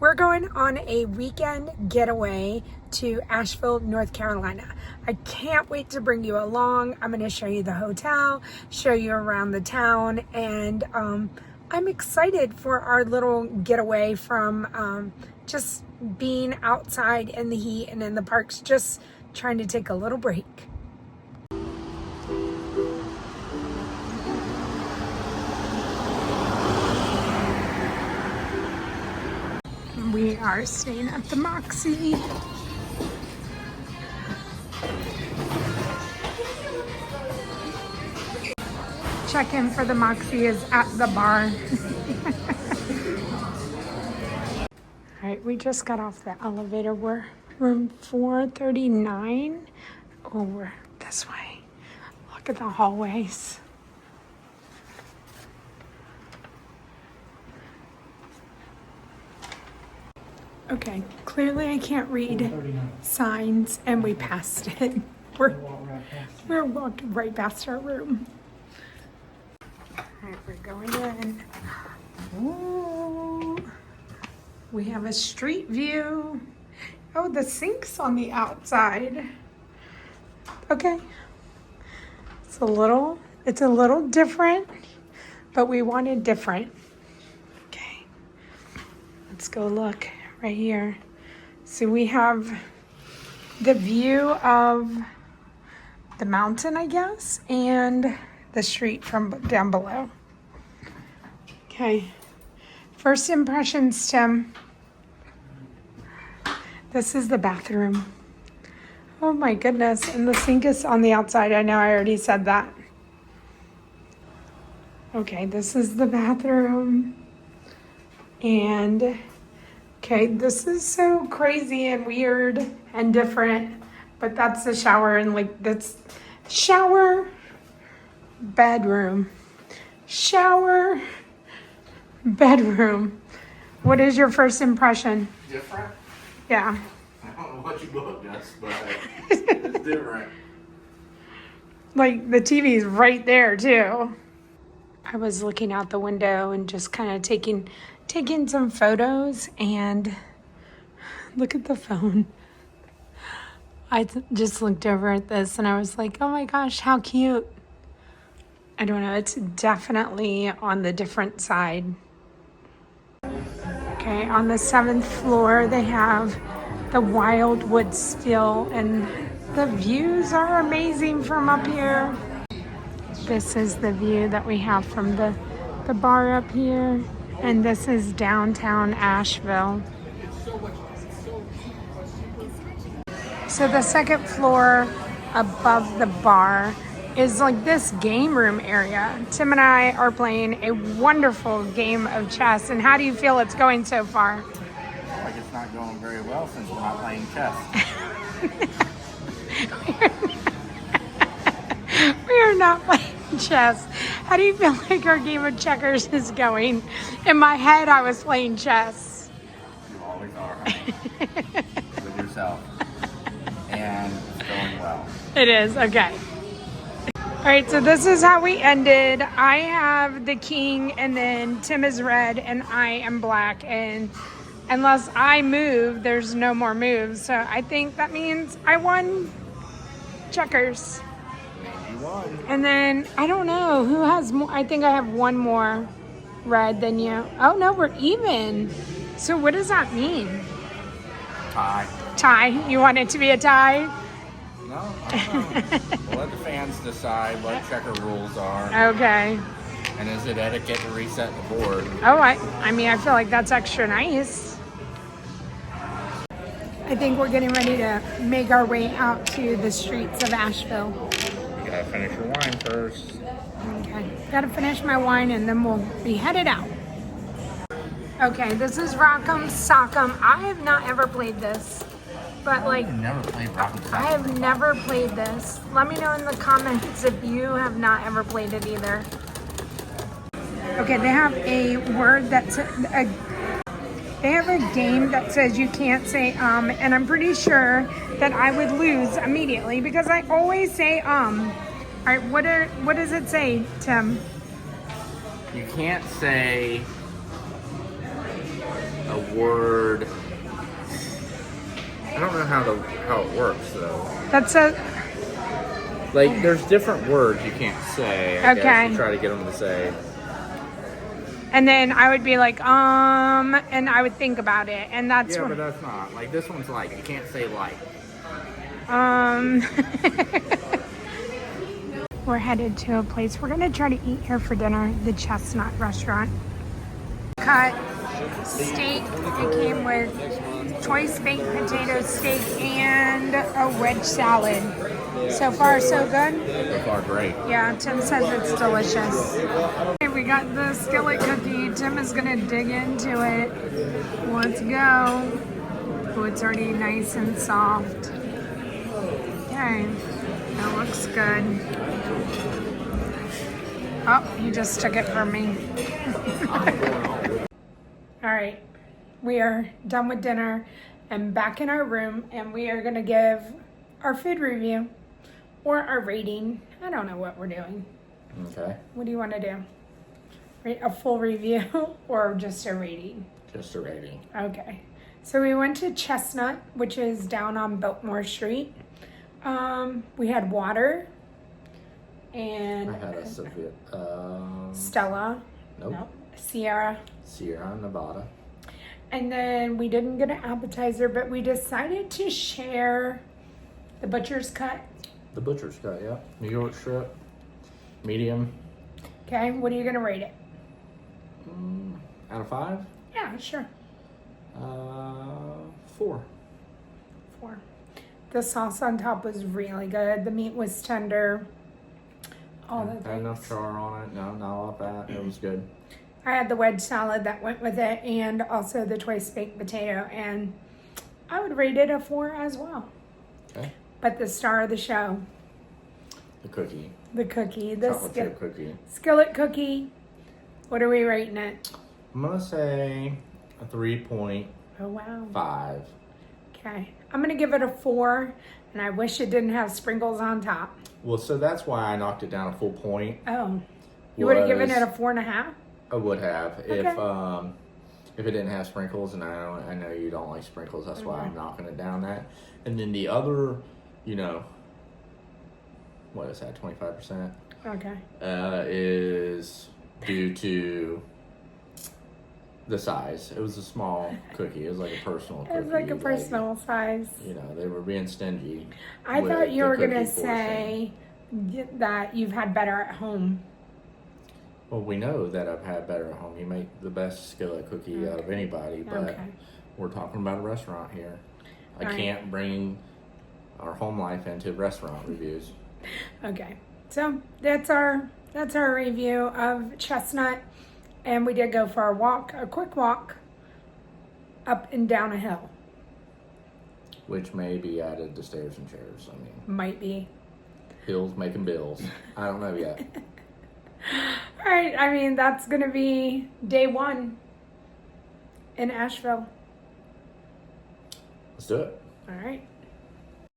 We're going on a weekend getaway to Asheville, North Carolina. I can't wait to bring you along. I'm going to show you the hotel, show you around the town, and I'm excited for our little getaway from just being outside in the heat and in the parks, just trying to take a little break. We are staying at the Moxy. Check-in for the Moxy is at the bar. All right, we just got off the elevator. We're room 439. Oh, we're this way. Look at the hallways. Okay, clearly I can't read signs, and we passed it. We're walking right past our room. All right, we're going in. Ooh, we have a street view. Oh, the sink's on the outside. Okay, it's a little different, but we wanted different. Okay, let's go look. Right here. So we have the view of the mountain, I guess, and the street from down below. Okay. First impressions, Tim. This is the bathroom. Oh my goodness. And the sink is on the outside. I know I already said that. Okay, this is the bathroom. And okay, this is so crazy and weird and different, but that's the shower, and like that's shower, bedroom, shower, bedroom. What is your first impression? Different? Yeah. I don't know what you booked us, but it's different. Like the TV's right there too. I was looking out the window and just kind of taking some photos, and look at the phone. I just looked over at this and I was like, oh my gosh, how cute. I don't know, it's definitely on the different side. Okay, on the 7th floor they have the wildwood still, and the views are amazing from up here. This is the view that we have from the bar up here. And this is downtown Asheville. So the 2nd floor above the bar is like this game room area. Tim and I are playing a wonderful game of chess. And how do you feel it's going so far? Like it's not going very well since we're not playing chess. We are not playing chess. How do you feel like our game of checkers is going? In my head, I was playing chess. You always are, honey. With yourself. And it's going well. It is, okay. All right, so this is how we ended. I have the king, and then Tim is red, and I am black. And unless I move, there's no more moves. So I think that means I won checkers. And then, I don't know, who has more? I think I have one more red than you. Oh, no, we're even. So what does that mean? Tie. Tie? You want it to be a tie? No, I don't know. We'll let the fans decide what checker rules are. Okay. And is it etiquette to reset the board? Oh, I mean, I feel like that's extra nice. I think we're getting ready to make our way out to the streets of Asheville. Gotta finish your wine first. Okay, gotta finish my wine and then we'll be headed out. Okay, this is Rock'em Sock'em. I have not ever played this, but like, I've never played Rock'em Sock'em. I have never played this. Let me know in the comments if you have not ever played it either. Okay, they have a word that's they have a game that says you can't say and I'm pretty sure that I would lose immediately because I always say All right, what does it say, Tim? You can't say a word. I don't know how it works though. That's a Like, there's different words you can't say. I guess you try to get them to say. And then I would be like, and I would think about it, and that's Yeah, but that's not. Like, this one's like, you can't say like. We're headed to a place. We're gonna try to eat here for dinner, the Chestnut Restaurant. Cut steak. It came with choice baked potato steak and a wedge salad. So far, so good. So far, great. Yeah, Tim says it's delicious. Okay, we got the skillet cookie. Tim is gonna dig into it. Let's go. Oh, it's already nice and soft. Okay, that looks good. Oh, he just took it from me. All right, we are done with dinner and back in our room, and we are gonna give our food review or our rating. I don't know what we're doing. Okay. What do you want to do? A full review or just a rating? Just a rating. Okay. So we went to Chestnut, which is down on Biltmore Street. We had water and I had a Stella. Nope. No, Sierra. Sierra Nevada. And then we didn't get an appetizer, but we decided to share the butcher's cut. The butcher's cut, yeah. New York strip, medium. Okay, what are you gonna rate it? Out of 5? Yeah, sure. 4. 4. The sauce on top was really good. The meat was tender. All the Had enough things. char on it. No, not a lot of fat. It was good. I had the wedge salad that went with it, and also the choice baked potato, and I would rate it a 4 as well. Okay. But the star of the show, The cookie. the cookie, the Chocolate chip cookie. skillet cookie. What are we rating it? I'm going to say a 3.5. Oh, wow. Okay. I'm going to give it a 4, and I wish it didn't have sprinkles on top. Well, so that's why I knocked it down a full point. Oh. You would have given it a 4.5? I would have Okay. if it didn't have sprinkles, and I know you don't like sprinkles. That's why I'm knocking it down that. And then the other, what is that? 25%. Okay. Is due to the size. It was a small cookie. It was like a personal cookie. It was like a personal size. They were being stingy. I with thought you the were going to cookie portion. say that you've had better at home. Well, we know that I've had better at home. You make the best skillet cookie out of anybody, but we're talking about a restaurant here. I can't bring our home life into restaurant reviews. Okay, so that's our review of Chestnut, and we did go for a quick walk up and down a hill. Which may be added to stairs and chairs. I mean, Might be. hills making bills. I don't know yet. All right, I mean, that's going to be day 1 in Asheville. Let's do it. All right.